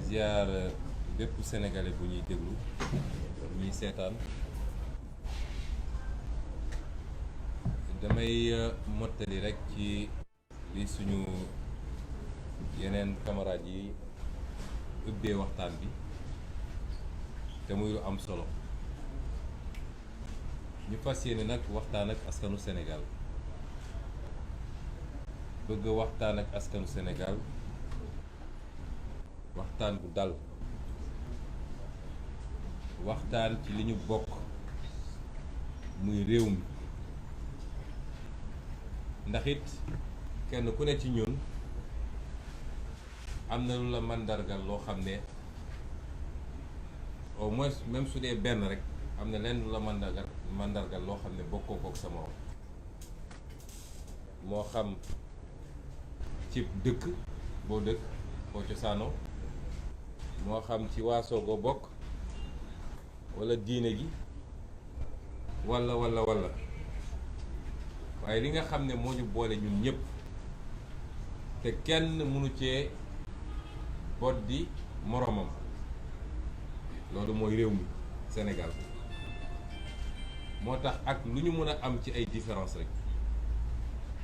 ziar bépp sénégalais bu ñuy déglu ñuy seetaan damay mottali rek ci li suñu yeneen camarades yi ubbee waxtaan bi te muy lu am solo ñu fas yéene nag waxtaan ak askanu Sénégal bëgg waxtaan ak askanu Sénégal waxtaan bu dal waxtaan ci li ñu bokk muy réew mi ndax it kenn ku ne ci ñun am na lu la màndargal loo xam ne au moins même su dee benn rek am na lenn lu la màndargal loo xam ne bokkoo kook sa morom moo xam ci dëkk boo dëkk boo cosaanoo moo xam ci waasoo goo bokk walla diine gi walla waaye li nga xam ne moo ñu boole ñun ñëpp te kenn mënu cee boddi moroomam loolu mooy réew mi Sénégal moo tax ak lu ñu mën a am ci ay différence rek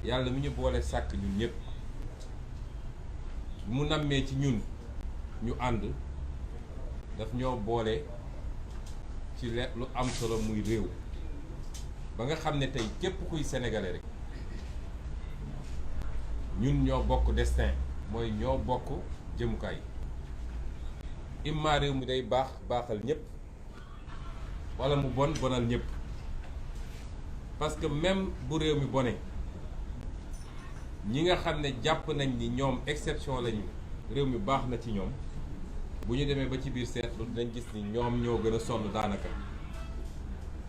yàlla mi ñu boole sàkk ñun ñëpp mu nammee ci ñun ñu ànd daf ñoo boole ci lu am solo muy réew ba nga xam ne tey képp kuy sénégalais rek ñun ñoo bokk destin mooy ñoo bokk jëmukaay imma réew mi day baaxal ñëpp walla mu bonal ñëpp parce que même bu réew mi bone ñi nga xam ne jàpp nañ ni ñoom exception lañu réew mi baax na ci ñoom bu ñu demee ba ci biir seetlu dañ gis ni ñoom ñoo gën a sonn daanaka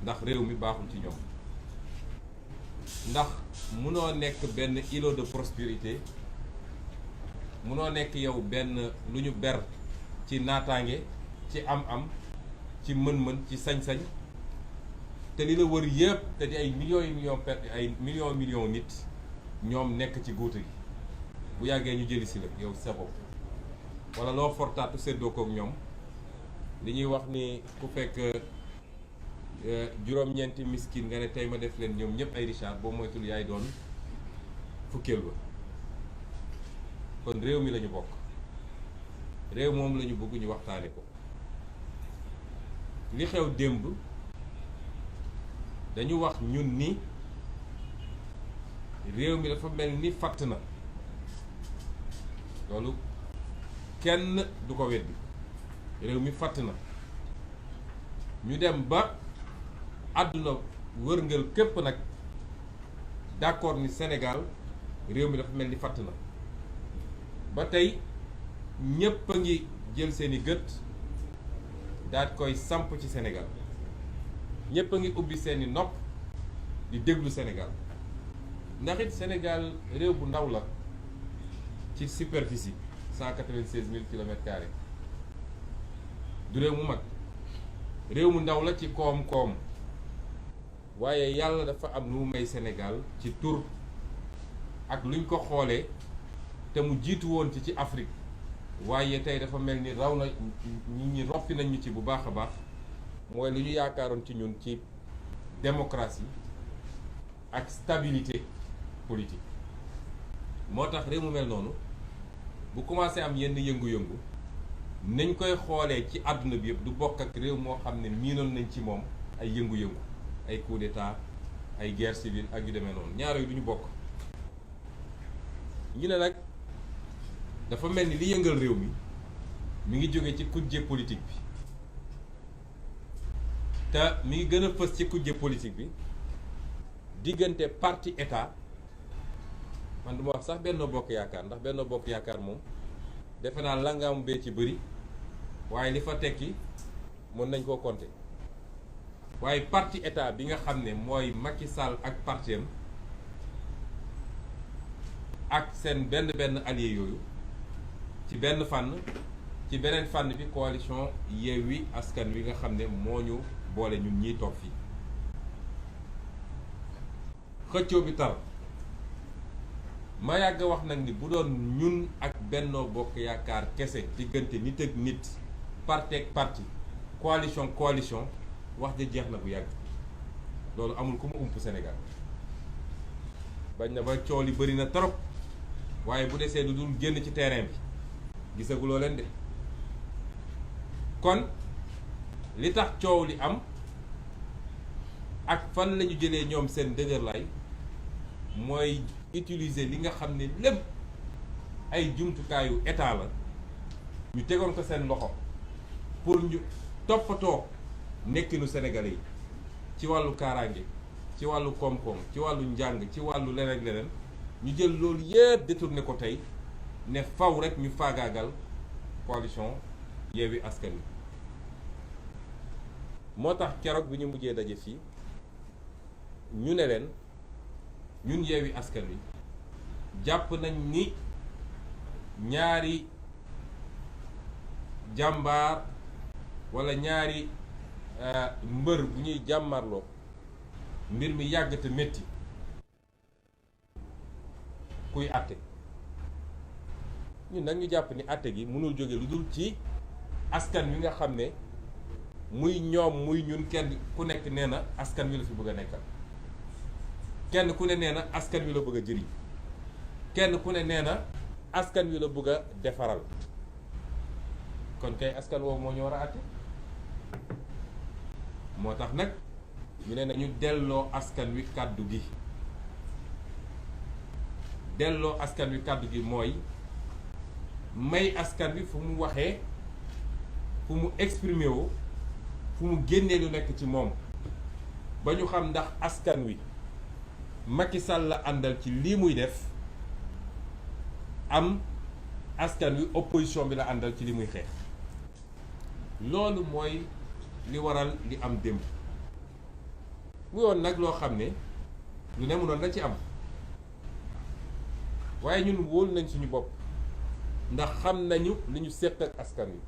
ndax réew mi baaxul ci ñoom ndax munoo nekk benn îlot de prospérité munoo nekk yow benn lu ñu ber ci naataange ci am-am ci mën-mën ci sañ-sañ te li la wër yëpp te di ay millions nit ñoom nekk ci góota gi bu yàggee ñu jëli si la yow sa bopp wala loo fortaatu séddoo kook ñoom li ñuy wax ni ku fekk juróom-ñeenti miskin nga ne tey ma def leen ñoom ñëpp ay Richard boo moytul yaay doon fukkeel ba kon réew mi lañu bokk réew moom lañu bëgg ñu waxtaane ko li xew démb dañu wax ñun ni réew mi dafa mel ni fatt na loolu kenn du ko weddi réew mi fatt na ñu dem ba àdduna wërngal képp nag d'accord ni Sénégal réew mi dafa mel ni fatt na ba tey ñépp a ngi jël seeni gët daat koy samp ci Sénégal ñépp a ngi ubbi seeni nopp di déglu Sénégal ndax it Sénégal réew bu ndaw la ci superficie 196 000 kilomètres carrés du réew mu mag réew mu ndaw la ci koom-koom waaye yàlla dafa am lu mu may Sénégal ci tur ak luñ ko xoolee te mu jiitu woon ci Afrique waaye tey dafa mel ni raw na nit ñi roppi nañ ñu ci bu baax a baax mooy lu ñu yaakaaroon ci ñun ci démocratie ak stabilité politique moo tax réew mu mel noonu bu commencé am yenn yëngu-yëngu nañ koy xoolee ci àdduna bi yëpp du bokk ak réew moo xam ne miinoon nañ ci moom ay yëngu-yëngu ay coup d'état ay guerre civile ak yu demee noonu ñaar yooyu du ñu bokk ñu ne nag dafa mel ni li yëngal réew mi ngi jóge ci kujje politique bi te mi ngi gën a fës ci kujje politique bi diggante parti état man duma wax sax Benno Bokk Yaakaar ndax Benno Bokk Yaakaar moom defe naa langaamu bee ci bëri waaye li fa tekki mën nañ koo compter waaye parti état bi nga xam ne mooy Macky Sall ak parti am ak seen benn allié yooyu ci benn fànn ci beneen fànn bi coalition Yewwi Askan Wi nga xam ne moo ñu boole ñun ñiy toog fii xëccoo bi tar ma yàgg wax nag ni bu doon ñun ak Benno Bokk Yaakaar kese diggante nit ak nit parti ak parti coalition wax ja jeex na bu yàgg loolu amul ku mu ump Sénégal bañ na ba coow li bëri na trop waaye bu desee du dul génn ci terrain bi gisaguloo leen de kon li tax coow li am ak fan lañu jëlee ñoom seen dëgërlaay mooy utiliser li nga xam ne lépp ay jumtukaayu état la ñu tegoon ko seen loxo pour ñu toppatoo nekkinu Sénégalais yi ci wàllu kaaraange ci wàllu koom-koom ci wàllu njàng ci wàllu leneen leneen ñu jël loolu yépp détourné ko tey ne faw rek ñu faagaagal coalition Yewwi Askan Wi moo tax keroog bi ñu mujjee daje fii ñu ne leen ñun Yewwi Askan Wi jàpp nañ ni ñaari jàmbaar walla ñaari mbër bu ñuy jàmmarloo mbir mi yàgg te métti kuy àtte ñun nag ñu jàpp ni àtte gi mënul jóge lu dul ci askan wi nga xam ne muy ñoom muy ñun kenn ku nekk nee na askan wi la fi bëgg a nekkal kenn ku ne nee na askan wi la bëgg a jëriñ kenn ku ne nee na askan wi la bëgg a defaral kon kay askan woowu moo ñu war a àtte moo tax nag ñu ne nañu delloo askan wi kàddu gi delloo askan wi kàddu gi mooy may askan wi fu mu waxee fu mu exprimer woo fu mu génnee lu nekk ci moom ba ñu xam ndax askan wi Macky Sall la àndal ci lii muy def am askan wi opposition bi la àndal ci li muy xeex loolu mooy li waral li am démb mu yoon nag loo xam ne lu ne mënoon na ci am waaye ñun wóolu nañ suñu bopp ndax xam nañu li ñu séq ak askan wi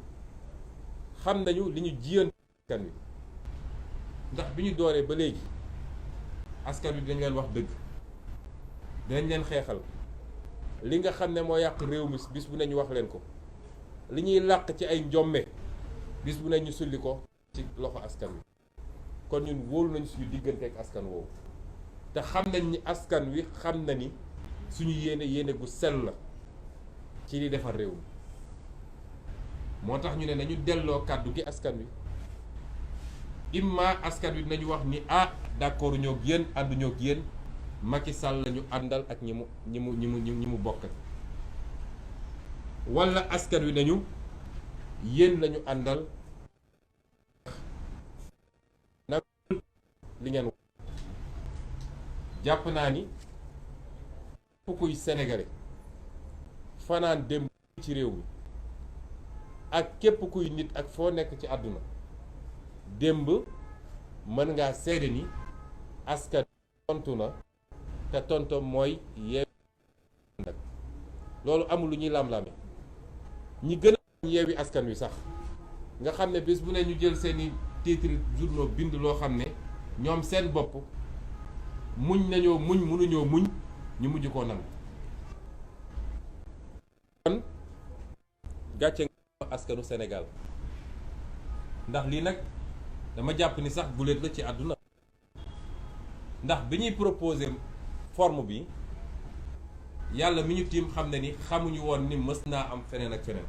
xam nañu li ñu jiyan askan wi ndax bi ñu dooree ba léegi askan wi dañ leen wax dëgg dinañ leen xeexal li nga xam ne moo yàq réew mi bis bu ne ñu wax leen ko li ñuy làq ci ay njomme bis bu ne ñu sulli ko ci loxo askan wi kon ñun wóolu nañu suñu diggante ak askan woowu te xam nañ ni askan wi xam na ni suñu yéene gu sell la ci li defar réew mi moo tax ñu ne nañu delloo kàddu gi askan wi imma askan wi nañu wax ni d'accord ñoo ak yéen ànduñoo ak yéen Macky Sall lañu àndal ak ñi mu bokk walla askan wi nañu yéen lañu àndal nag li ngeen jàpp naa ni kuy sénégalais fanaan démb ci réew mi ak képp kuy nit ak foo nekk ci àdduna démb mën ngaa seede ni askan tontu na te tontom mooy Yewwi nag loolu amul lu ñuy lam-lame ñi gën a Yewwi Askan Wi sax nga xam ne bés bu ne ñu jël seeni titre journaux bind loo xam ne ñoom seen bopp muñ nañoo muñ mënuñoo muñ ñu mujj koo nangu kon gàcce nga askanu Sénégal ndax lii nag dama jàpp ni sax guléet la ci àdduna ndax bi ñuy proposer forme bi yàlla mi ñu tiim xam ne ni xamuñu woon ni mës naa am feneen ak feneen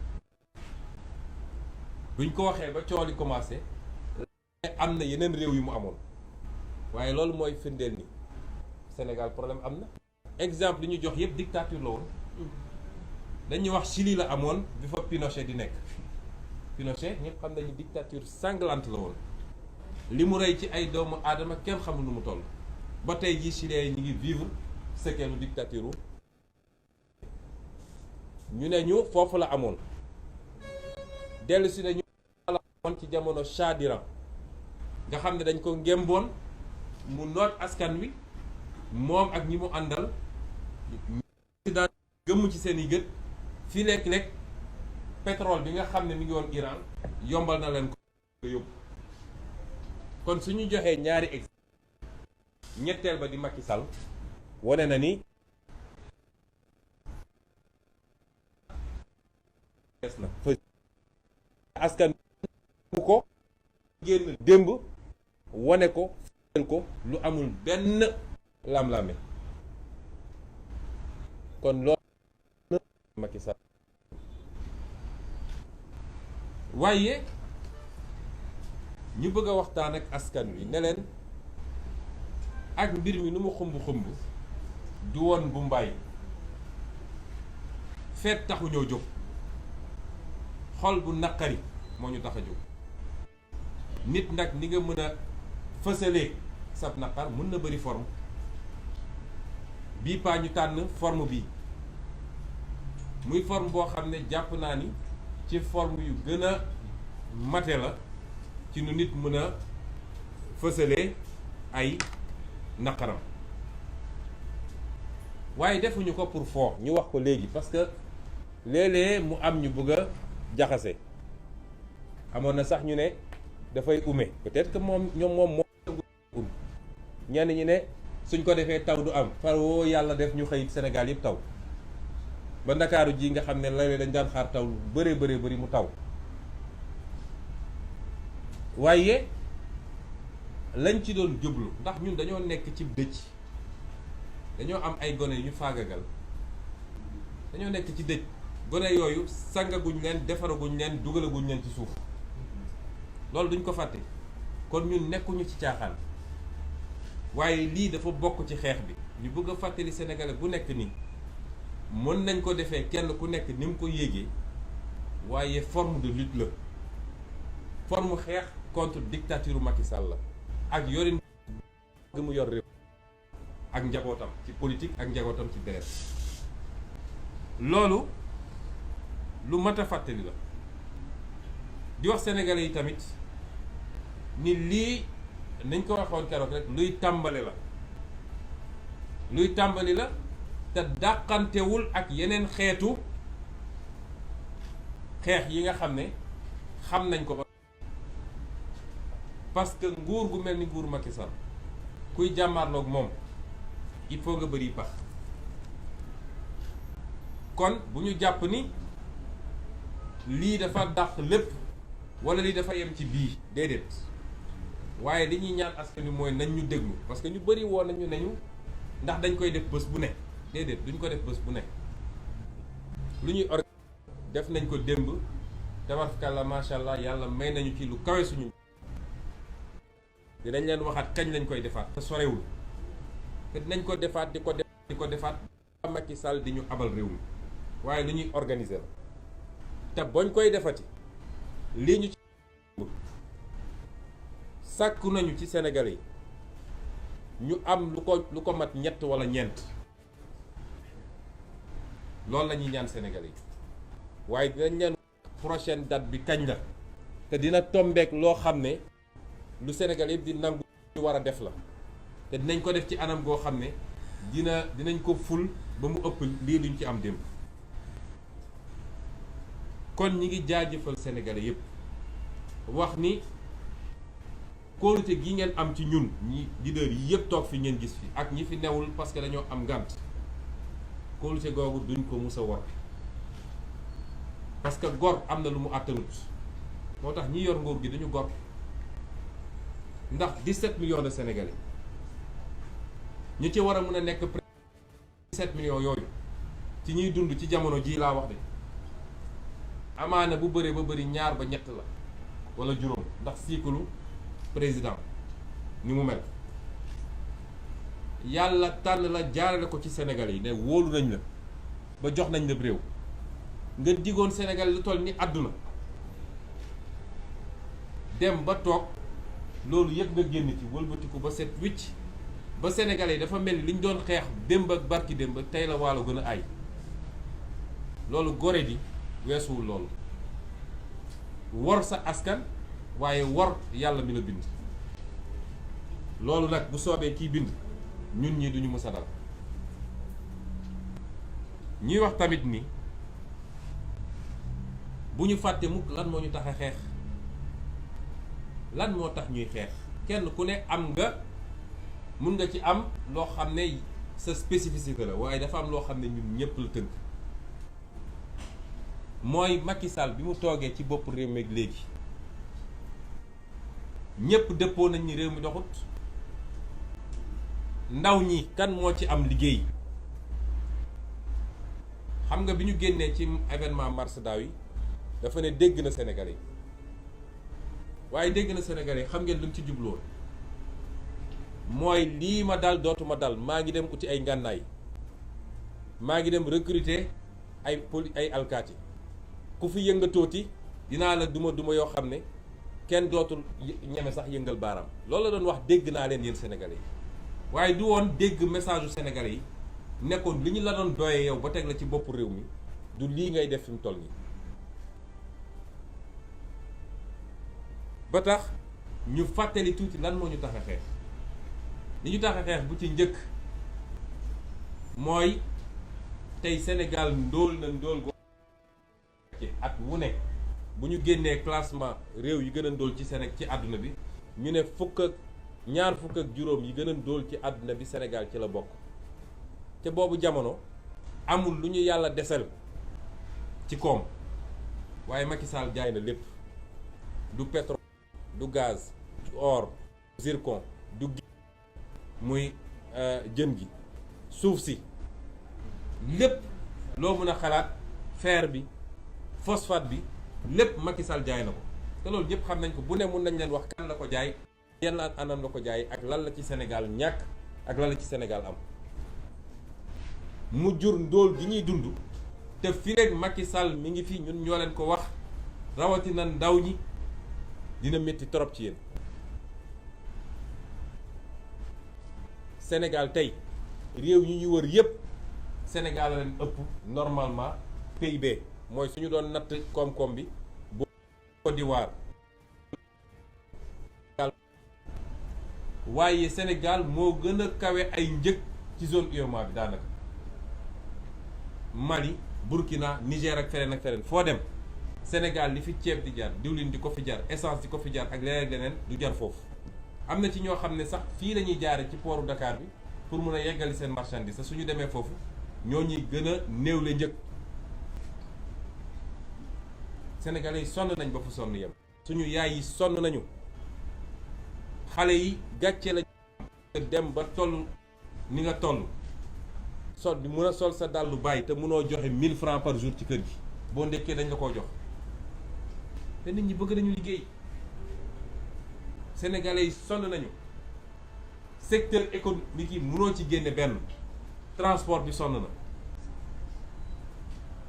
buñ ko waxee ba coow li commencé am na yeneen réew yu mu amoon waaye loolu mooy firndeel ni Sénégal problème am na exemple li ñu jox yëpp dictature la woon dañuy wax Chili la amoon bi fa Pinochet di nekk Pinochet ñëpp xam nañu dictature sanglante la woon li mu rey ci ay doomu aadama kenn xamul nu mu toll ba tey jii Chiliens yi ñu ngi vivre sekeenu dictature ñu ne ñu foofu la amoon dellu si ne ñu la amoon ci jamono Shah d'Iran nga xam ne dañ ko ngémboon mu noot askan wi moom ak ñi mu àndal ñu daan gëmm ci seen i gët fi lekk-lekk pétrole bi nga xam ne mi ngi woon Iran yombal na leen ko yóbbu kon suñu joxee ñaari exemple ñetteel ba di Macky Sall wane na ni fees na askan bu ko génn démb wane ko ko lu amul benn lam-lame kon loolu Macky Sall waaye ñu bëgg a waxtaan ak askan wi ne leen ak mbir mi nu mu xumb du woon bu mbaay feet taxu ñoo jóg xol bu naqari moo ñu tax a jóg nit nag ni nga mën a fësalee sab naqar mën na bëri forme bii paa ñu tànn forme bii muy forme boo xam ne jàpp naa ni ci forme yu gën a mate la ci nu nit mën a fësalee ay naqaram waaye defuñu ko pour foo ñu wax ko léegi parce que léeg-léeg mu am ñu bëgg a jaxase amoon na sax ñu ne dafay ume peut-être que moom ñenn ñi ne suñ ko defee taw du am far woo yàlla def ñu xëy Sénégal yëpp taw ba ndakaaru ji nga xam ne léeg-léeg dañ daan xaar taw lu bëree mu taw waaye lañ ci doon jublu ndax ñun dañoo nekk ci dëj dañoo am ay gone yu ñu faagagal dañoo nekk ci dëj gone yooyu sangaguñ leen defaraguñ leen dugalaguñ leen ci suuf loolu duñ ko fàtte kon ñun nekkuñu ci caaxaan waaye lii dafa bokk ci xeex bi ñu bëgg a fàttali sénégalais bu nekk nii mën nañ ko defee kenn ku nekk ni mu ko yéegee waaye forme de lutte la forme xeex contre dictature Macky Sall la ak yorin gi mu yor réew ak njabootam ci politique ak njabootam ci deret loolu lu mat a fàttali la di wax sénégalais yi tamit ni lii nañ ko waxoon keroog rek luy tàmbali la te dàqantewul ak yeneen xeetu xeex yi nga xam ne xam nañ ko ba parce que nguur gu mel ni nguur Macky Sall kuy jàmmaarloog moom il faut nga bëri pax kon bu ñu jàpp ni lii dafa dàq lépp wala lii dafa yem ci bii déedéet waaye li ñuy ñaan askan wi mooy nañ ñu déglu parce que ñu bëri woon nañu ndax dañ koy def bés bu ne déedéet duñ ko def bés bu ne lu ñuy def nañ ko démb tabarkalla macha allah yàlla may nañu ci lu kawe suñu dinañ leen waxaat kañ lañ koy defaat te sorewul te dinañ ko defaat di ko defaat Macky Sall di ñu abal réew mi waaye lu ñuy organiser la te bañ koy defati lii ñu ci sàkku nañu ci Sénégalais yi ñu am lu ko mat ñett wala ñeent loolu la ñuy ñaan Sénégalais yi waaye dinañ leen prochaine date bi kañ la te dina tombeek loo xam ne lu Sénégal yëpp di nangu ñu war a def la te dinañ ko def ci anam goo xam ne dinañ ko ful ba mu ëpp lii luñ ci am démb kon ñi ngi jaajëfal Sénégalais yëpp wax ni kóolute gi ngeen am ci ñun ñi leader yi yëpp toog fi ngeen gis fi ak ñi fi newul parce que dañoo am ngànt kóolute googu duñ ko mus a war parce que gor am na lu mu àttanut moo tax ñi yor nguur gi dañu gor ndax 17 millions de Sénégalais ñu ci war a mën a nekk 17 millions yooyu ci ñuy dund ci jamono jii laa wax de amaana bu bëree ba bëri ñaar ba ñett la wala juróom ndax cycle président ni mu mel yàlla tànn la jaarale ko ci Sénégalais yi ne wóolu nañ la ba jox nañ la réew nga digoon Sénégal lu toll ni àdduna dem ba toog loolu yëpp nga génn ci wëlbatiku ba set wicc ba Sénégalais yi dafa mel ni li ñu doon xeex démb ak barki démb tey la waalo gën a ay loolu gore di weesuwul loolu wor sa askan waaye wor yàlla mi la bind loolu nag bu soobee kiy bind ñun ñi duñu mës a dal ñuy wax tamit ni bu ñu fàtte mukk lan moo ñu tax a xeex lan moo tax ñuy xeex kenn ku ne am nga mun nga ci am loo xam ne sa spécificité la waaye dafa am loo xam ne ñun ñëpp la tënk mooy Macky Sall bi mu toogee ci bopp réew mi léegi ñépp dëppoo nañ ni réew mi doxut. ndaw ñi kan moo ci am liggéey. xam nga bi ñu génnee ci événement mars daaw yi dafa ne dégg na Sénégalais yi waaye dégg na Sénégalais yi xam ngeen lu mu ci jubloon mooy lii ma dal dootuma dal maa ngi dem uti ay ngànnaay maa ngi dem recruter ay alkaati ku fi yëngatooti dinaa la duma yoo xam ne kenn dootul ñeme sax yëngal baaraam loolu la doon wax dégg naa leen yéen Sénégalais yi waaye du woon dégg message u Sénégalais yi nekkoon li ñu la doon doyee yow ba teg la ci boppu réew mi du lii ngay def fi mu toll nii. ba tax ñu fàttali tuuti lan moo ñu tax a xeex li ñu tax a xeex bu ci njëkk mooy tey Sénégal ndóol na ndóol go ci at wu ne bu ñu génnee classement réew yi gën a ndóol ci ci àdduna bi ñu ne ñaar fukk ak juróom yi gën a ndóol ci àdduna bi Sénégal ci la bokk te boobu jamono amul lu ñu yàlla desal ci koom waaye Macky Sall jaay na lépp du pétrole du gaz du or zircon du muy jën gi suuf si lépp loo mën a xalaat fer bi phosphate bi lépp Macky Sall jaay na ko te loolu ñëpp xam nañ ko bu ne mun nañ leen wax kan la ko jaay yenn anam la ko jaay ak lan la ci Sénégal ñàkk ak lan la ci Sénégal am mu jur ndóol gi ñuy dund te fi rek Macky Sall mi ngi fi ñun ñoo leen ko wax rawatina ndaw ñi dina métti trop ci yéen. Sénégal tey réew yi ñu wër yépp Sénégal la leen ëpp normalement PIB mooy suñu doon natt koom-koom bi bu Côte d'Ivoire waaye Sénégal moo gën a kawe ay njëg ci zone UEMOA bi daanaka Mali Burkina Niger ak feneen foo dem Sénégal li fi ceeb di jar diwlin di ko fi jar essence di ko fi jar ak leneen ak leneen du jar foofu am na ci ñoo xam ne sax fii la ñuy jaare ci pooru Dakar bi pour mun a yeggali seen marchandise sa suñu demee foofu ñoo ñuy gën a néew le njëg Sénégalais yi sonn nañ ba fu sonn yem suñu yaay yi sonn nañu xale yi gàcce la dem ba toll ni nga toll sol di mun a sol sa dàllu bàyyi te munoo joxe 1000 francs par jour ci kër gi boo ndekkee dañ la koo jox te nit ñi bëgg nañu liggéey Sénégalais yi sonn nañu secteur économique yi munoo ci génne benn transport bi sonn na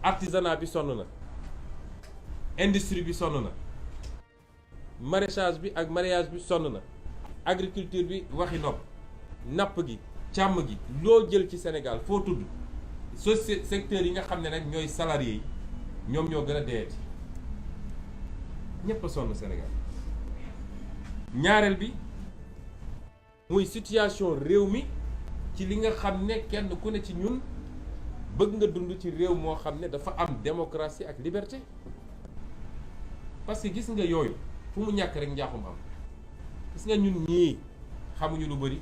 artisanat bi sonn na industrie bi sonn na maraîchage bi ak mareyage bi sonn na agriculture bi waxi nopp napp gi càmm gi loo jël ci Sénégal foo tudd secteur yi nga xam ne nag ñooy salariés yi ñoom ñoo gën a deeti ñépp a sonn Sénégal ñaareel bi muy situation réew mi ci li nga xam ne kenn ku ne ci ñun bëgg nga dund ci réew moo xam ne dafa am démocratie ak liberté parce que gis nga yooyu fu mu ñàkk rek njaaxum am gis nga ñun ñii xamuñu lu bari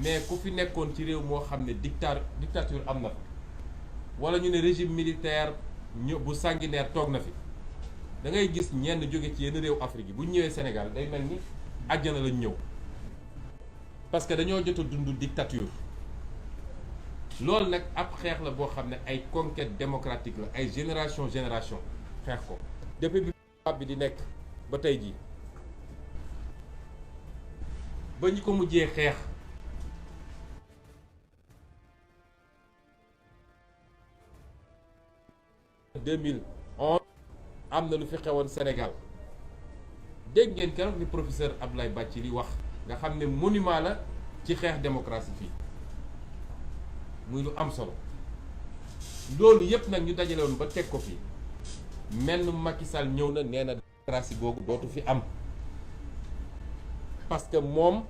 mais ku fi nekkoon ci réew moo xam ne dictature am na fa wala ñu ne régime militaire bu sanguinaire toog na fi da ngay gis ñenn jóge ci yenn réew Afrique yi bu ñu ñëwee Sénégal day mel ni àjjana lañ ñëw parce que dañoo jot a dund dictature loolu nag ab xeex la boo xam ne ay conquête démocratique la ay génération xeex ko depuis bi tubaab bi di nekk ba tey jii ba ñu ko mujjee xeex 2011 am na lu fi xewoon Sénégal dégg ngeen keroog li professeur Abdoulaye Bathily wax nga xam ne monument la ci xeex démocratie fii muy lu am solo loolu yépp nag ñu dajale woon ba teg ko fii menn Macky Sall ñëw na nee na démocratie googu dootu fi am parce que moom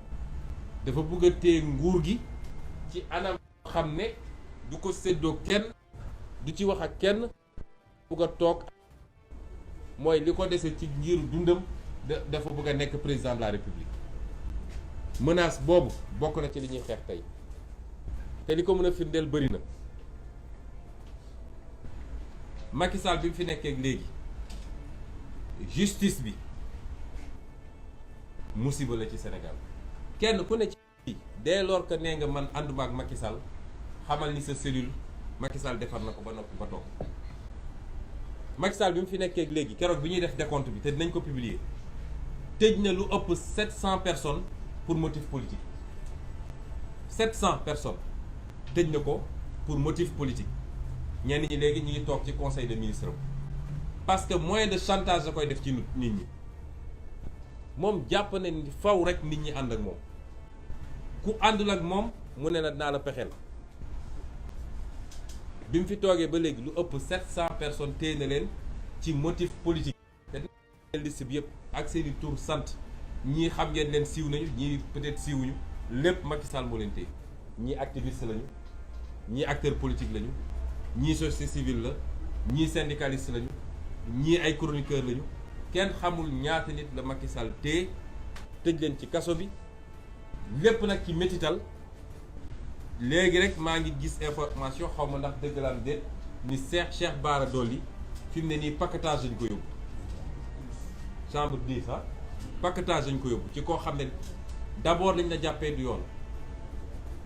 dafa bëgg a téye nguur gi ci anam xam ne du ko séddoo kenn du ci wax ak kenn bëgg a toog mooy li ko dese ci ngiru dundam dafa bëgg a nekk président de la république menace boobu bokk na ci li ñuy xeex tey te li ko mën a firndeel bëri na Macky Sall bi mu fi nekkee léegi justice bi musiba la ci Sénégal kenn ku ne ci dès lors que nee nga man ànduma ak Macky Sall xamal ni sa cellule Macky Sall defar na ko ba noppi ba toog Macky Sall bi mu fi nekkee léegi keroog bi ñuy def décompte bi te dinañ ko publier tëj na lu ëpp 700 personnes pour motif politique 700 personnes tëj na ko pour motif politique ñenn ñi léegi ñu ngi toog ci conseil des ministres parce que moyen de chantage da koy def ci nit ñi moom jàpp na ni faw rek nit ñi ànd ak moom ku àndul ak moom mu ne na dinaa la pexeel bi mu fi toogee ba léegi lu ëpp 700 personnes téye na leen ci motif politique te liste bi yëpp ak seeni tur sant ñii xam ngeen leen siiw nañu ñii peut-être siiwuñu lépp Macky Sall moo leen téye ñii activiste lañu ñii acteur politique lañu ñii société civile la ñii syndicaliste lañu ñii ay chroniqueur lañu kenn xamul ñaata nit la Macky Sall téye tëj leen ci kaso bi lépp nag ci métital léegi rek maa ngi gis information xaw ma ndax dëgg la am déet ni Cheikh Bara Dolly fi mu ne nii paquetage lañ ko yóbbu chambre 10 ah paquetage lañ ko yóbbu ci koo xam ne d'abord lañ la jàppee du yoon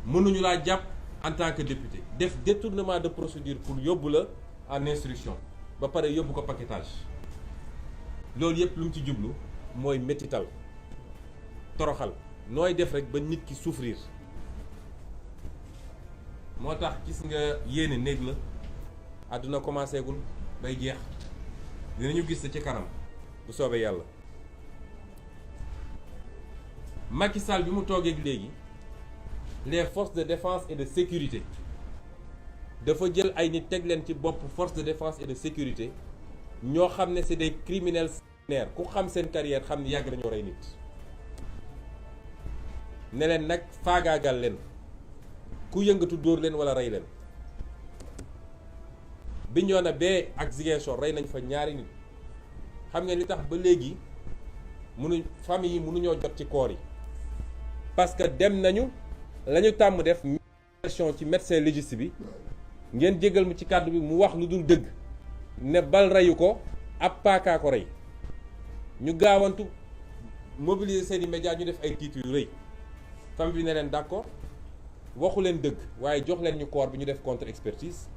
mënuñu laa jàpp en tant que député def détournement de procédure pour yóbbu la en instruction ba pare yóbbu ko paquetage loolu yëpp lu mu ci jublu mooy métital toroxal nooy def rek ba nit ki souffrir moo tax gis nga yéene néeg la àdduna commencé gul bay jeex dinañu gis ci kanam bu soobee yàlla Macky Sall bi mu toogee léegi les forces de défense et de sécurité dafa jël ay nit teg leen ci bopp force de défense et de sécurité ñoo xam ne c'est des criminels sanguinaires ku xam seen carrière xam ne yàgg nañoo rey nit ne leen nag faagaagal leen ku yëngatu dóor leen wala rey leen Bignona bee ak Ziguinchor rey nañ fa ñaari nit xam ngeen li tax ba léegi famille yi mënuñoo jot ci koor yi parce que dem nañu la ñu tàmm def version ci médecin légiste bi ngeen jégal mu ci kàddu bi mu wax lu dul dëgg ne bal reyu ko ab paakaa ko rey ñu gaawantu mobiliser seeni médias ñu def ay titres yu rëy famille bi ne leen d'accord waxu leen dëgg waaye jox leen ñu corps bi ñu def contre expertise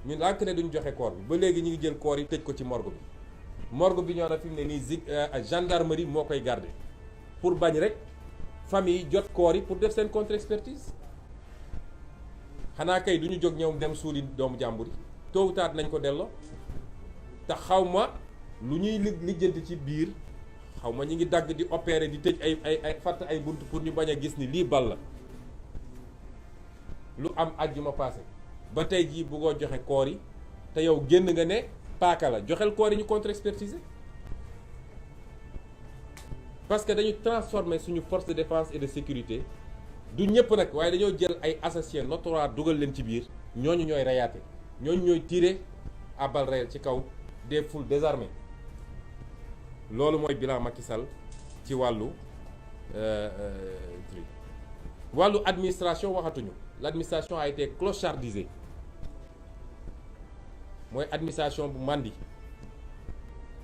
ñu lànk ne duñu joxe corps bi ba léegi ñu ngi jël corps yi tëj ko ci morgue bi ñoo na fi mu ne nii gendarmerie moo koy garder pour bañ rek famille yi jot corps yi pour def seen contre expertise xanaa kay du ñu jóg ñëw dem suuli doomu jàmbur yi tôt ou tard nañ ko delloo te xaw ma lu ñuy lijjanti ci biir xaw ma ñu ngi dagg di opérer di tëj ay fatt ay bunt pour ñu bañ a gis ni lii bal la lu am àjjuma passé ba tey jii bëggoo joxe corps yi te yow génn nga ne paaka la joxel corps yi ñu contre expertiser parce que dañu transformer suñu force de défense et de sécurité du ñëpp nag waaye dañoo jël ay assassins notoires dugal leen ci biir ñooñu ñooy reyaate ñooñu ñooy tirer à balles réelles ci kaw des foules désarmées loolu mooy bilan Macky Sall ci wàllu administration waxatuñu l'administration a été clochardisée mooy administration bu màndi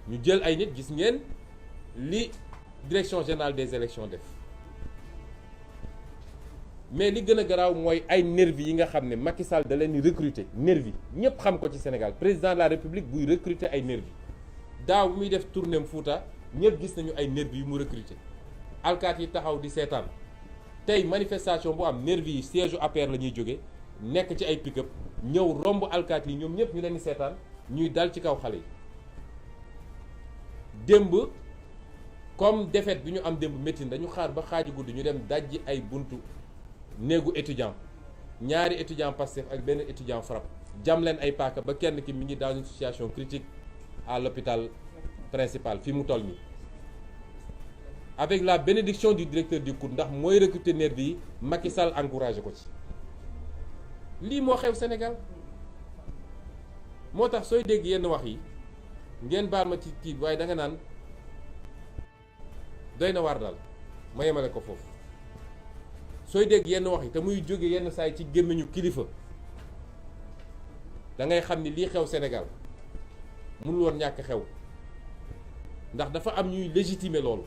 ñu jël ay nit gis ngeen li direction générale des élections def mais li gën a garaaw mooy ay nervi yi nga xam ne Macky Sall da leen di recruter nervi ñëpp xam ko ci Sénégal président de la République buy recruter ay nervi daaw bu muy def tournéem Fouta ñëpp gis nañu ay nervi yu mu recruter alkaat yi taxaw di seetaan tey manifestation bu am nervi yi siège u APR la ñuy jóge nekk ci ay pick-up ñëw romb alkaat yi ñoom ñëpp ñu leen di seetaan ñuy dal ci kaw xale yi démb comme défaite bi ñu am démb métti dañu xaar ba xaaji guddi ñu dem dajji ay buntu néegu étudiant ñaari étudiant Pastef ak benn étudiant FRAPP jam leen ay paaka ba kenn ki mi ngi dans une situation critique à l'hôpital principal fi mu toll nii avec la bénédiction du directeur du COUD ndax mooy recruter nervi yi Macky Sall encouragé ko ci lii moo xew Sénégal moo tax sooy dégg yenn wax yi ngeen baal ma ci kii waaye da nga naan doy na waar daal ma yemale ko foofu sooy dégg yenn wax yi te muy jóge yenn saay ci gémmiñu kilifa da ngay xam ni lii xew Sénégal mënul woon ñàkk xew ndax dafa am ñuy légitimer loolu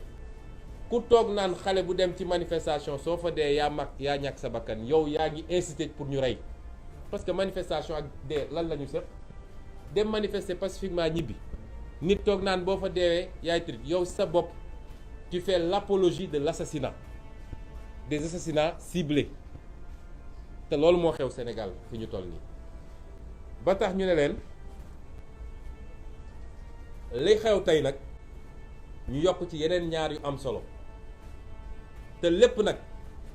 ku toog naan xale bu dem ci manifestation soo fa dee yaa ñàkk sa bakkan yow yaa ngi incité pour ñu rey parce que manifestation ak dee lan la ñu sëq dem manifester pacifiquement ñibbi nit toog naan boo fa deewee yaay trit yow sa bopp tu fais l'apologie de l'assassinat, des assassinats ciblés te loolu moo xew Sénégal fi ñu toll nii ba tax ñu ne leen li xew tey nag ñu yokk ci yeneen ñaar yu am solo te lépp nag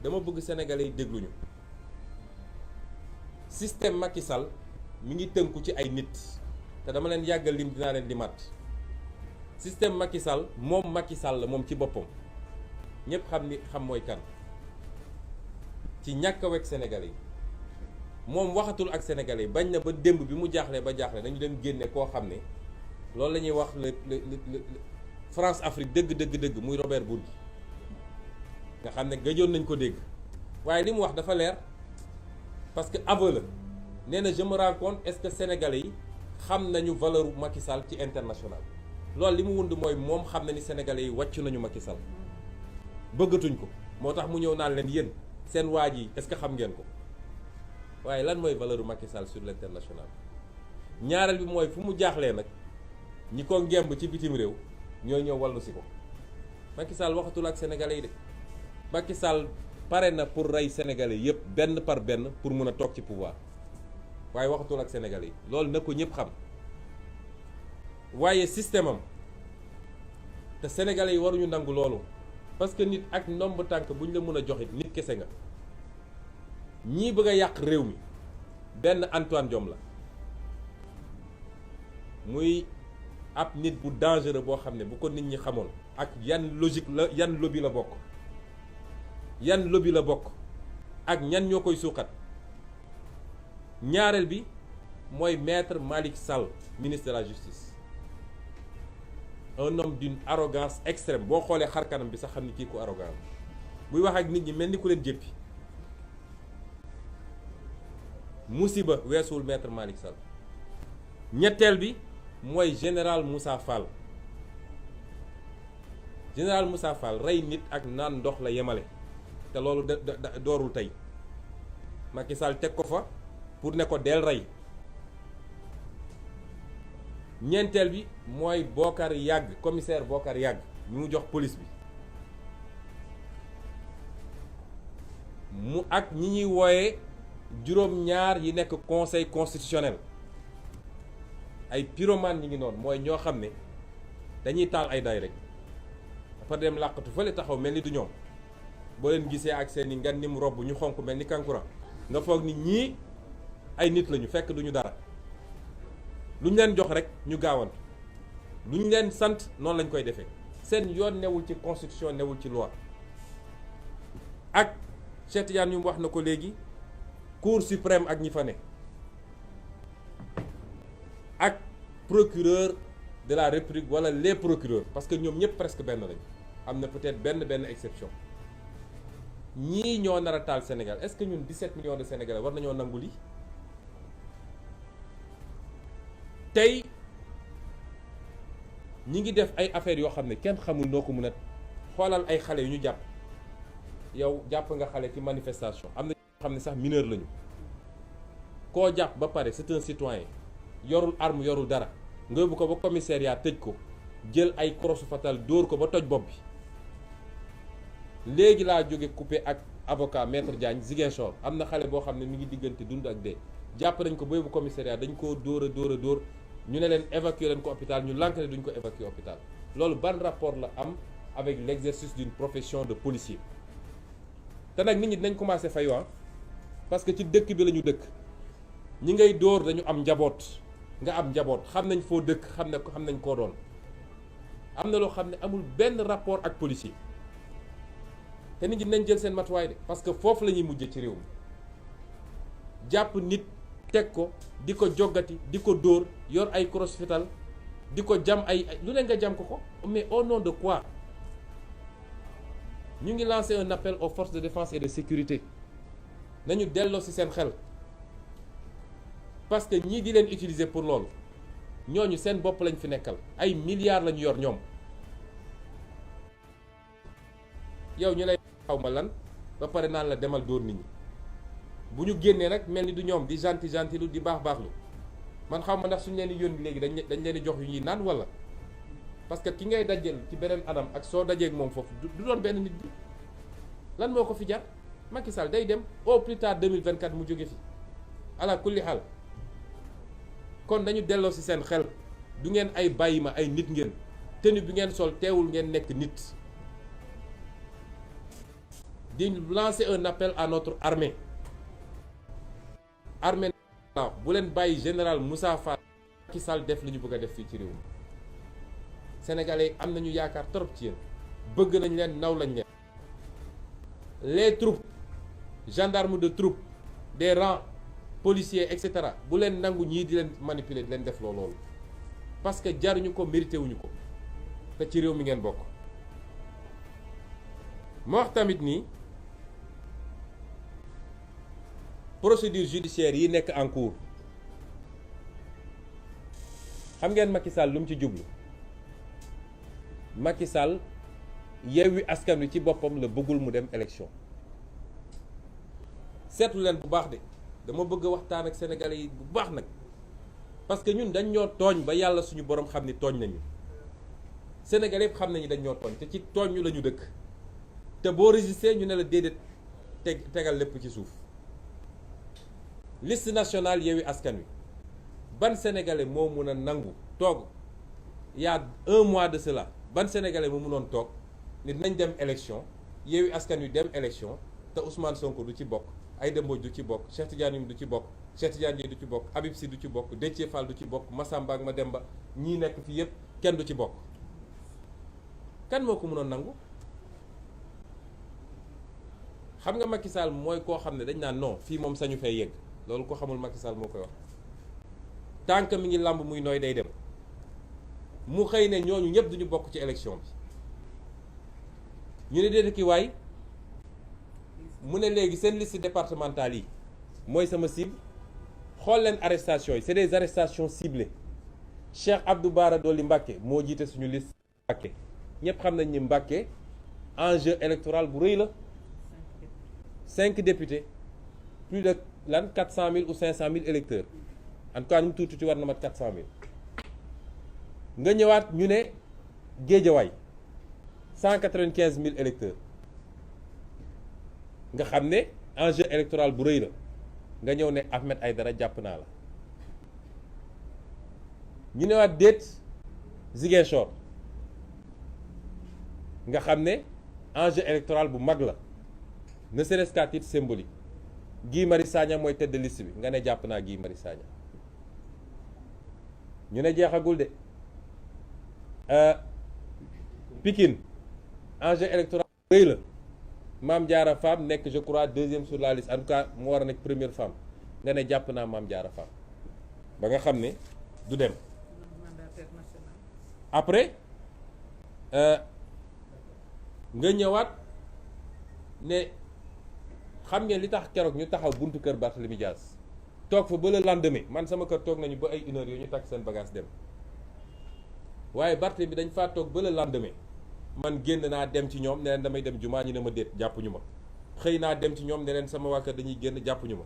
dama bëgg sénégalais yi dégluñu système Macky Sall mi ngi tënku ci ay nit te dama leen yàggal lim dinaa leen limat système Macky Sall moom Macky Sall moom ci boppam ñëpp xam mooy kan ci ñàkk a wekk sénégalais yi moom waxatul ak sénégalais yi bañ na ba démb bi mu jaaxlee ba jaaxle dañu dem génne koo xam ne loolu la ñuy wax le France Afrique dëgg muy Robert Bourgi nga xam ne gëjoon nañ ko dégg waaye li mu wax dafa leer parce que aveu la nee na je me rends compte est-ce que sénégalais yi xam nañu valeur Macky Sall ci international loolu li mu wund mooy moom xam na ni sénégalais yi wàccu nañu Macky Sall bëggatuñ ko moo tax mu ñëw naan leen yéen seen waa ji est-ce que xam ngeen ko waaye lan mooy valeur Macky Sall sur l'international ñaareel bi mooy fu mu jaaxlee nag ñi ko ngemb ci bitim réew ñoo ñëw wallu si ko Macky Sall waxatul ak sénégalais yi de Macky Sall pare na pour rey sénégalais yépp benn par benn pour mun a toog ci pouvoir waaye waxatul ak sénégalais yi loolu na ko ñëpp xam waaye système am te sénégalais yi waruñu nangu loolu parce que nit ak ndomb tànk bu ñu la mën a joxit nit kese nga ñii bëgg a yàq réew mi benn Antoine Diome la muy ab nit bu dangereux boo xam ne bu ko nit ñi xamoon ak yan logique la yan lobby la bokk ak ñan ñoo koy suuxat ñaareel bi mooy maître Malick Sall ministre de la justice un homme d'une arrogance extrême boo xoolee xar kanam bi sax xam ni kii ku arrogant buy wax ak nit ñi mel ni ku leen jéppi musiba weesuwul maître Malick Sall ñetteel bi mooy général Moussa Fall rey nit ak naan ndox la yemale te loolu doorul tey Macky Sall teg ko fa pour ne ko del rey ñeenteel bi mooy Bokar Yàgg commissaire Bokar Yàgg ñu mu jox police bi mu ak ñi ñuy wooye juróom-ñaar yi nekk conseil constitutionnel ay pyromane ñi ngi noonu mooy ñoo xam ne dañuy taal ay day rek dafa dem làqatu fële taxaw mel ni du ñoom boo leen gisee ak seeni ngan ni mu robb ñu xonk mel ni kankura nga foog ni ñii ay nit lañu fekk duñu dara lu ñu leen jox rek ñu gaawantu lu ñu leen sant noonu lañ koy defee seen yoon newul ci constitution newul ci loi ak Cheikh Tidiane ñu wax na ko léegi cour suprême ak ñi fa ne ak procureur de la république wala les procureurs parce que ñoom ñëpp presque benn lañ am na peut-être benn exception ñii ñoo nar a taal Sénégal est-ce que ñun 17 millions de Sénégalais war nañoo nangu lii tey ñi ngi def ay affaires yoo xam ne kenn xamul noo ko mën a xoolal ay xale yu ñu jàpp yow jàpp nga xale ci manifestation am na ñoo xam ne sax mineur lañu koo jàpp ba pare c'est un citoyen yorul arme yorul dara nga yóbbu ko ba commissariat tëj ko jël ay crosse fatal dóor ko ba toj bopp bi léegi laa jóge coupé ak avocat maître Diagne Ziguinchor am na xale boo xam ne mi ngi diggante dund ak dee jàpp nañ ko ba yóbbu commissariat dañ koo dóor a dóor ñu ne leen évacuer leen ko hôpital ñu lànk ne duñ ko évacuer hôpital loolu ban rapport la am avec l'exercice d'une profession de policier te nag nit ñi dinañ commencer fayu parce que ci dëkk bi la ñu dëkk ñi ngay dóor dañu am njaboot nga am njaboot xam nañ foo dëkk xam nañ koo doon am na loo xam ne amul benn rapport ak policier te nit ñi dinañ jël seen matuwaay de parce que foofu la ñuy mujje ci réew mi jàpp nit teg ko di ko joggati di ko dóor yor ay crosse fital di ko jam ay lu ne nga jam ko mais au nom de quoi ñu ngi lancer un appel aux forces de défense et de sécurité nañu delloo ci seen xel parce que ñii di leen utiliser pour loolu ñooñu seen bopp lañ fi nekkal ay milliards lañu yor ñoom. yow ñu lay xaw ma lan ba pare naan la demal dóor nit ñi bu ñu génnee nag mel ni du ñoom di gentil lu di baax lu man xaw ma ndax suñu leen di yónni léegi dañ leen di jox yu ñuy naan wala parce que ki ngay dajeel ci beneen anam ak soo dajeeg moom foofu du doon benn nit bi lan moo ko fi jar Macky Sall day dem au plus tard 2024 mu jóge fi ala kulli xaal kon dañu delloo ci seen xel du ngeen ay bàyyi ma ay nit ngeen tenue bi ngeen sol teewul ngeen nekk nit. di lancer un appel à notre armée bu leen bàyyi général Moussa Fall Macky Sall def li ñu bëgg a def fii ci réew mi sénégalais am nañu yaakaar trop ci yéen bëgg nañ leen naw lañ leen les troupes gendarmes de troupes des rangs policiers et cetera bu leen nangu ñii di leen manipuler di leen def loolu parce que jaruñu ko mérité wuñu ko te ci réew mi ngeen bokk. ma wax tamit nii procédure judiciaire yi nekk en cours xam ngeen Macky Sall lu mu ci jublu Macky Sall Yewwi Askan Wi ci boppam la bëggul mu dem élection seetlu leen bu baax de dama bëgg a waxtaan ak sénégalais yi bu baax nag parce que ñun dañ ñoo tooñ ba yàlla suñu borom xam ni tooñ nañu sénégalais yëpp xam nañu dañ ñoo tooñ te ci tooñ ñu la ñu dëkk te boo résister ñu ne la déedéet tegal lépp ci suuf. liste nationale Yewwi Askan Wi ban sénégalais moo mun a nangu toog y a un mois de cela ban sénégalais moo munoon toog ni nañ dem élection Yewwi Askan Wi dem élection te Ousmane Sonko du ci bokk Aïda Mbodj du ci bokk Cheikh Tidiane Youm du ci bokk Cheikh Tidiane Dièye du ci bokk Habib Sy du ci bokk Déthié Fall du ci bokk Massamba ak Mademba ñii nekk fii yépp kenn du ci bokk kan moo ko munoon nangu. xam nga Macky Sall mooy koo xam ne dañ naan non fii moom sañu fay yegg loolu ko xamul Macky Sall moo koy wax tant que mi ngi làmb muy nooy day dem mu xëy ne ñooñu ñëpp duñu bokk ci élection bi ñu ne déedéet ki waay mu ne léegi seen liste départementale yi mooy sama cible xool leen arrestation yi c'est des arrestations ciblées Cheikh Abdou Bara Dolly Mbacké moo jiite suñu liste Mbacké ñëpp xam nañ ni Mbacké enjeu électoral bu rëy la 5 députés plus de lan 400 000 ou 500 000 électeurs en tout cas nu mu tuuti war na mat 400 000 nga ñëwaat ñu ne Guédiawaye 195 000 électeurs nga xam ne enjeu électoral bu rëy la nga ñëw ne Ahmed Aïdara jàpp naa la ñu newaat déet Ziguinchor nga xam ne enjeu électoral bu mag la ne serait-ce qu'à titre symbolique Guy Marius Sagna mooy tête de liste bi nga ne jàpp naa Guy Marius Sagna ñu ne jeexagul de Pikine enjeu électoral bu rëy la Mame Diarra Fam nekk je crois deuxième sur la liste en tout cas mu war a nekk première femme nga ne jàpp naa Mame Diarra Fam ba nga xam ne du dem après nga ñëwaat ne xam ngeen li tax keroog ñu taxaw buntu kër Barthélémy Dias toog fa ba le lendemain man sama kër toog nañu ba ay 1 heure yooyu ñu takk seen bagage dem waaye Barthélémy dañ faa toog ba le lendemain man génn naa dem ci ñoom ne leen damay dem jumaa ñu ne ma déet jàppuñu ma xëy naa dem ci ñoom ne leen sama waa kër dañuy génn jàppuñu ma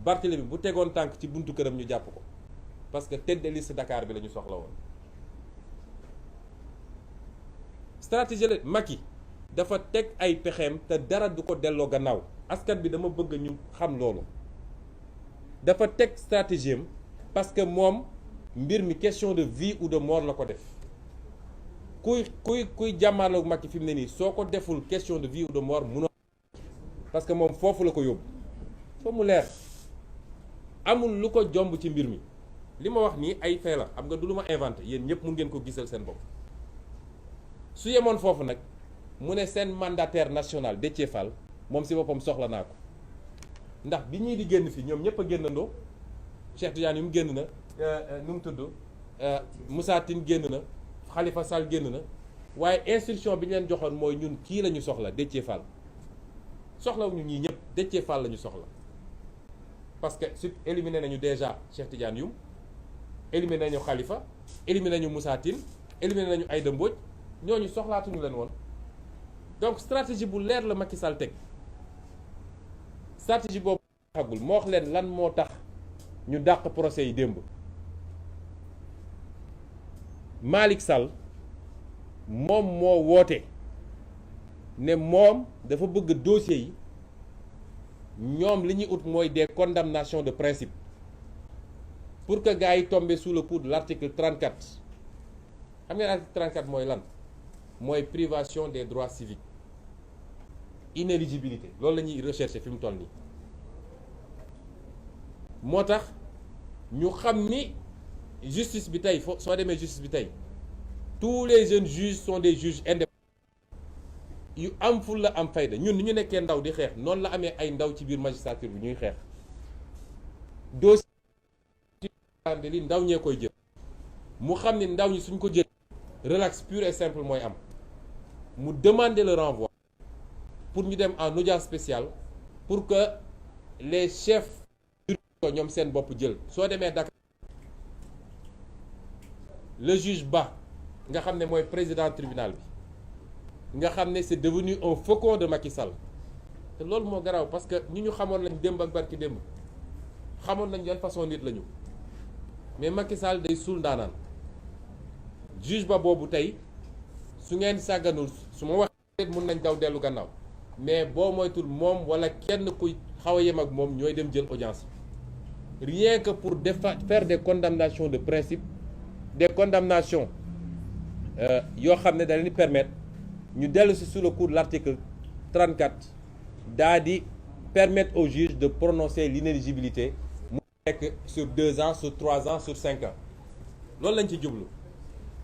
Barthélémy bu tegoon tànk ci buntu këram ñu jàpp ko parce que tête de liste Dakar bi la ñu soxla woon. stratégie la Macky dafa teg ay pexeem te dara du ko delloo gannaaw askan bi dama bëgg ñu xam loolu dafa teg stratégie am parce que moom mbir mi question de vie ou de mort la ko def kuy jàmmaarloog Macky fi mu ne nii soo ko deful question de vie ou de mort munoo parce que moom foofu la ko yóbbu fa mu leer amul lu ko jomb ci mbir mi li ma wax nii ay fee la xam nga du lu ma inventé yéen ñëpp mun ngeen ko gisal seen bopp su yemoon foofu nag mu ne seen mandataire national Déthié Fall moom si boppam soxla naa ko ndax bi ñuy di génn fii ñoom ñëpp a génnandoo Cheikh Tidiane yu mu génn na nu mu tudd Moussa Tine génn na Khalifa Sall génn na waaye instruction bi ñu leen joxoon mooy ñun kii la ñu soxla Déthié Fall soxlawuñu ñii ñëpp Déthié Fall la ñu soxla parce que su éliminé nañu déjà Cheikh Tidiane Youm éliminé nañu Khalifa éliminé nañu Moussa Tine éliminé nañu Aïda Mbodj ñooñu soxlaatuñu leen woon. donc stratégie bu leer la Macky Sall teg stratégie boobu xagul moo wax leen lan moo tax ñu dàq procès yi démb. Malick Sall moom moo woote ne moom dafa bëgg dossier yi ñoom li ñuy ut mooy des condamnations de principe pour que gars yi tombé sous le coup de l'article 34 xam ngeen article 34 mooy lan mooy privation des droits civiques inéligibilité loolu la ñuy rechercher fi mu toll nii moo tax ñu xam ni justice bi tey soo demee justice bi tey tous les jeunes juges sont des juges indépendants yu am ful la am fayda ñun ni ñu nekkee ndaw di xeex noonu la amee ay ndaw ci biir magistrature bi ñuy xeex dossier li ndaw ñee koy jël mu xam ni ndaw ñi suñ ko jël relax pur et simple mooy am mu demander le renvoi pour ñu dem en audience spéciale pour que les chefs ko ñoom seen bopp jël soo demee Dakar le juge Ba nga xam ne mooy président tribunal bi nga xam ne c'est devenu un faucon de Macky Sall te loolu moo garaaw parce que ñu xamoon lañ démb ak barki démb xamoon nañ yan façon nit lañu mais Macky Sall day suul ndaanaan juge Ba boobu tey su ngeen sàgganul su ma waxee mun nañ daw dellu gannaaw mais boo moytul moom wala kenn kuy xaw a yem ak moom ñooy dem jël audience rien que pour faire des condamnations de principe des condamnations yoo xam ne da leen di permettre ñu dellu si sous le coup de l'article 34 daa di permettre au juge de prononcer l'inéligibilité mu nekk sur 2 ans sur 3 ans sur 5 ans loolu lañ ci jublu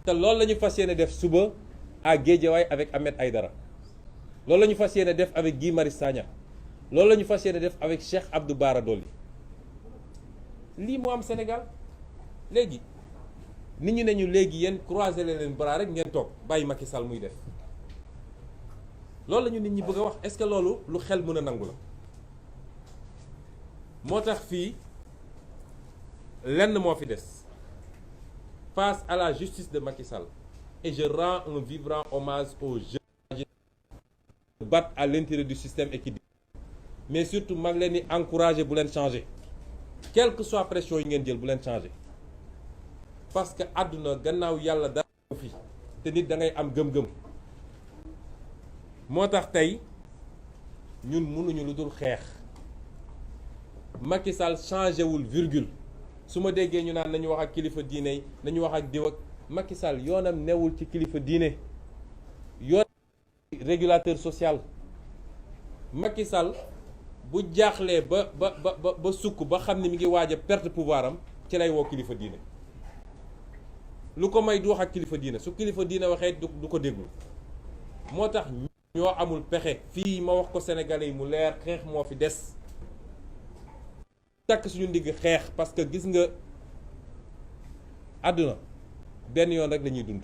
te loolu la ñu fas yéene def suba à Guédiawaye avec Ahmed Aïdara loolu la ñu fas yéene def avec Guy Marius Sagna loolu la ñu fas yéene def avec Cheikh Abdou Bara Dolly lii moo am Sénégal léegi nit ñi ne ñu léegi yéen croiser leen bras rek ngeen toog bàyyi Macky Sall muy def loolu la ñu nit ñi bëgg a wax est-ce que loolu lu xel mën a nangu la moo tax fii lenn moo fi des face à la justice de Macky Sall et je rends un vibrant hommage aux jeunes qui se battent à l'intérieur du système et qui mais surtout mag leen di encourager bu leen changer quelle que soit pression yi ngeen jël bu leen changer parce que àdduna gannaaw yàlla dara fi te nit da ngay am gëm-gëm moo tax tey ñun mënuñu lu dul xeex Macky Sall changé wul virgule su ma déggee ñu naan nañu wax ak kilifa diine yi nañu wax ak diw ak Macky Sall yoonam newul ci kilifa diine yoon régulateur social Macky Sall bu jaaxlee ba sukk ba xam ne mi ngi waaj a perte pouvoir am ci lay woo kilifa diine lu ko may du wax ak kilifa diine su kilifa diine waxee du ko déglu moo tax ñoo amul pexe fii ma wax ko sénégalais yi mu leer xeex moo fi des takk suñu ndigg xeex parce que gis nga àdduna benn yoon rek la ñuy dund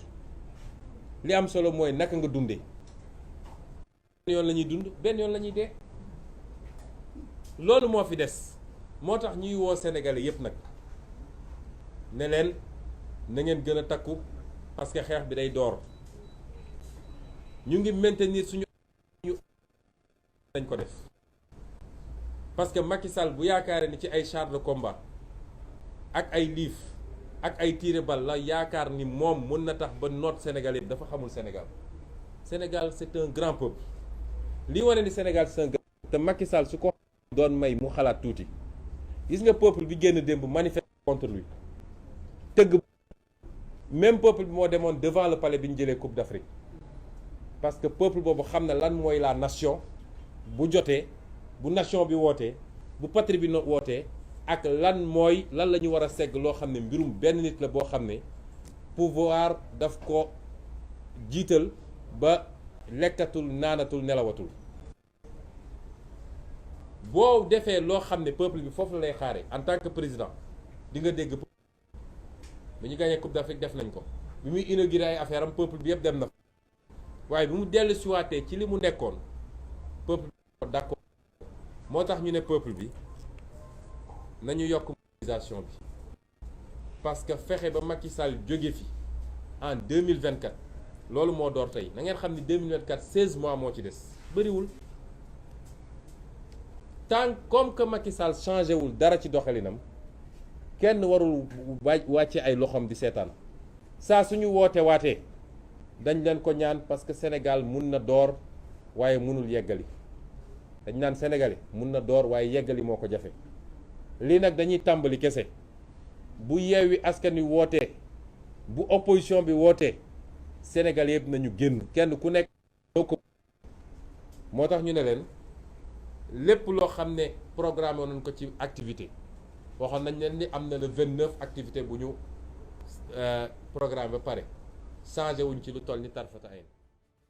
li am solo mooy naka nga dundee benn yoon la ñuy dund benn yoon la ñuy dee loolu moo fi des moo tax ñuy woo sénégalais yépp nag ne leen na ngeen gën a takku parce que xeex bi day door ñu ngi maintenir suñu dañ ko def parce que Macky Sall bu yaakaaree ni ci ay chars de combat ak ay liif ak ay tiré bal la yaakaar ni moom mën na tax ba noot Sénégal yëpp dafa xamul Sénégal Sénégal c'est un grand peuple lii wane ni Sénégal c'est un grand peuple te Macky Sall su ko doon may mu xalaat tuuti gis nga peuple bi génn démb manifester contre lui tëgg même peuple bi moo demoon devant le palais bi ñu jëlee Coupe d'Afrique parce que peuple boobu xam na lan mooy la nation bu jotee bu nation bi wootee bu patrie bi wootee ak lan la ñu war a segg loo xam ne mbirum benn nit la boo xam ne pouvoir daf ko jiital ba lekkatul naanatul nelawatul boo defee loo xam ne peuple bi foofu la lay xaare en tant que président di nga dégg bi ñu gagné Coupe d'Afrique def nañ ko bi muy inauguré ay affaire am peuple bi yëpp dem na waaye bi mu dellu siwaatee ci li mu nekkoon peuple bi d'accord moo tax ñu ne peuple bi nañu yokk mobilisation bi parce que fexe ba Macky Sall jóge fi en 2024 loolu moo door tey na ngeen xam ni 2024 16 mois moo ci des bëriwul. tant comme que Macky Sall changé wul dara ci doxalinam kenn warul wàcce ay loxoom di seetaan saa suñu waatee dañ leen ko ñaan parce que Sénégal mun na door waaye mënul yeggali dañ naan sénégalais mun na door waaye yeggali moo ko jafe. lii nag dañuy tàmbali kese bu Yewwi Askan Wi wootee bu opposition bi wootee Sénégal yëpp nañu génn kenn ku nekk doo ko. moo tax ñu ne leen lépp loo xam ne programme nañ ko ci activité waxoon nañ leen ni am na le 29 activité bu ñu programme ba pare changé wuñ ci lu toll ni tarfata ay